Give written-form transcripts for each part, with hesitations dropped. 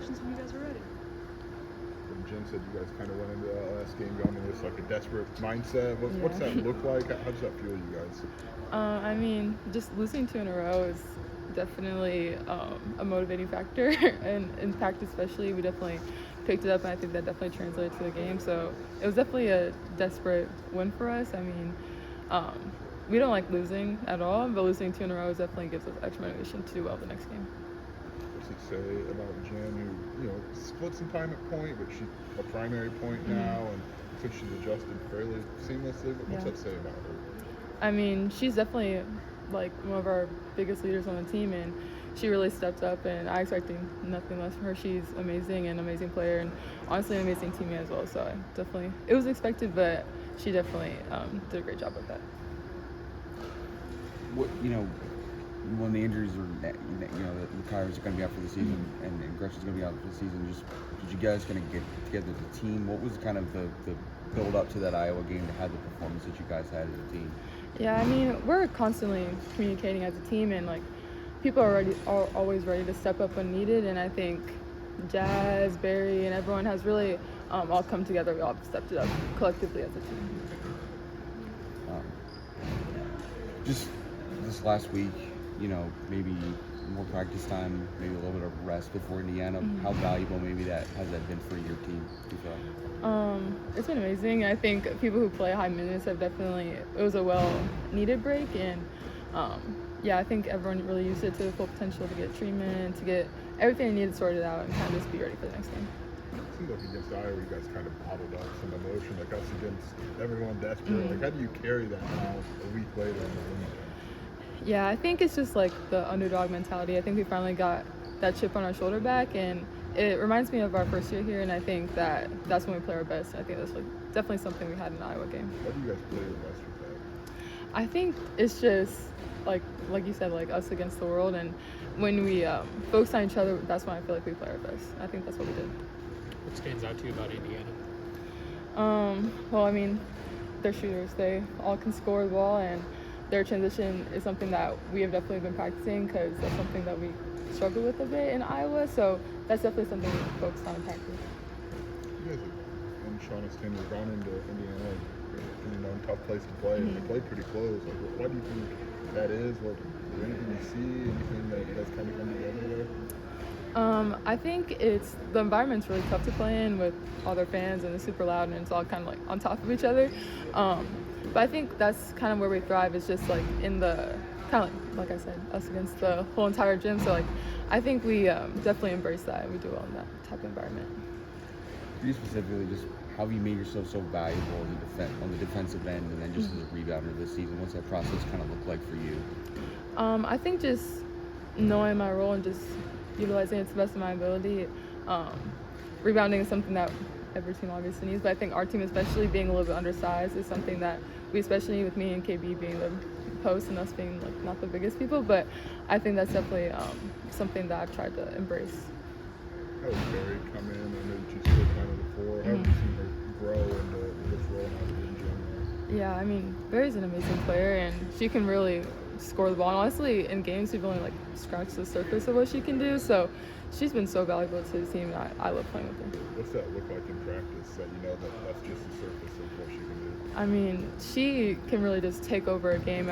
questions when you guys are ready. And Jen said you guys kind of went into that last game going into this like a desperate mindset. What's that look like? How does that feel, you guys? I mean, just losing 2 in a row is definitely a motivating factor, and in practice especially, we definitely picked it up, and I think that definitely translated to the game. So it was definitely a desperate win for us. I mean, we don't like losing at all, but losing 2 in a row definitely gives us extra motivation to do well the next game. What's he say about Jen, who split some time at point, but she's a primary point now, and so she's adjusted fairly seamlessly? What's that say about her? I mean, she's definitely like one of our biggest leaders on the team, and she really stepped up, and I expected nothing less from her. She's amazing, and an amazing player, and honestly an amazing teammate as well. So it was expected, but she definitely did a great job with that. When the injuries are, the Kyra's are going to be out for the season, and Gretchen's going to be out for the season, just did you guys kind of get together as a team? What was kind of the build up to that Iowa game to have the performance that you guys had as a team? Yeah, I mean, we're constantly communicating as a team, and like people are always ready to step up when needed, and I think Jazz, Barry, and everyone has really all come together. We all stepped it up collectively as a team. Just this last week, maybe more practice time, maybe a little bit of rest before Indiana. How valuable maybe has that been for your team, you feel? It's been amazing. I think people who play high minutes have definitely, it was a well-needed break, and I think everyone really used it to the full potential to get treatment, to get everything they needed sorted out, and kind of just be ready for the next game. It seemed like against Iowa, you guys kind of bottled up some emotion, like us against everyone desperate. Like, how do you carry that now a week later in the room? Yeah, I think it's just like the underdog mentality. I think we finally got that chip on our shoulder back, and it reminds me of our first year here, and I think that's when we play our best. I think that's definitely something we had in the Iowa game. How do you guys play your best with that? I think it's just like you said, like us against the world, and when we focus on each other, that's when I feel like we play our best. I think that's what we did. What stands out to you about Indiana? Well, I mean, they're shooters. They all can score the ball, and their transition is something that we have definitely been practicing, because that's something that we struggle with a bit in Iowa. So that's definitely something we focus on in practice. You guys and Shauna's team have gone into Indiana, a tough place to play, and they played pretty close. Like, why do you think that is? Is there anything you see, anything that you guys kind of come together there? I think it's the environment's really tough to play in with all their fans, and it's super loud, and it's all kind of like on top of each other. But I think that's kind of where we thrive, is just like in the kind of like I said, us against the whole entire gym. So like I think we definitely embrace that, and we do well in that type of environment. For you specifically, just how have you made yourself so valuable on the defensive end, and then just as a rebounder this season? What's that process kind of look like for you? I think just knowing my role and just utilizing it to the best of my ability. Rebounding is something that every team obviously needs, but I think our team, especially being a little bit undersized, is something that we especially need, with me and KB being the post and us being like not the biggest people. But I think that's definitely something that I've tried to embrace. How did Barry come in? I know that she's still kind of the four. How have you seen her grow into this role now in general? Yeah, I mean, Barry's an amazing player, and she can really score the ball. And honestly, in games, we've only scratched the surface of what she can do. So she's been so valuable to the team, and I love playing with her. What's that look like in practice, that that's just the surface of what she can do? I mean, she can really just take over a game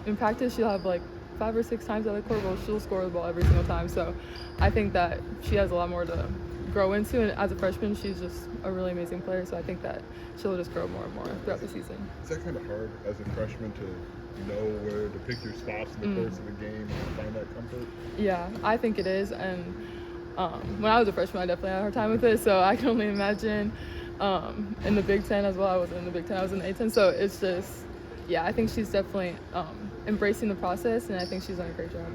in practice. She'll have 5 or 6 times out of the court, but she'll score the ball every single time. So I think that she has a lot more to grow into, and as a freshman, she's just a really amazing player. So I think that she'll just grow more and more throughout the season. Is that kind of hard as a freshman to know where to pick your spots in the course of the game and find that comfort? Yeah, I think it is, and when I was a freshman, I definitely had a hard time with it, so I can only imagine in the Big Ten as well. I wasn't in the Big Ten, I was in the A-10, so it's just, I think she's definitely embracing the process, and I think she's done a great job.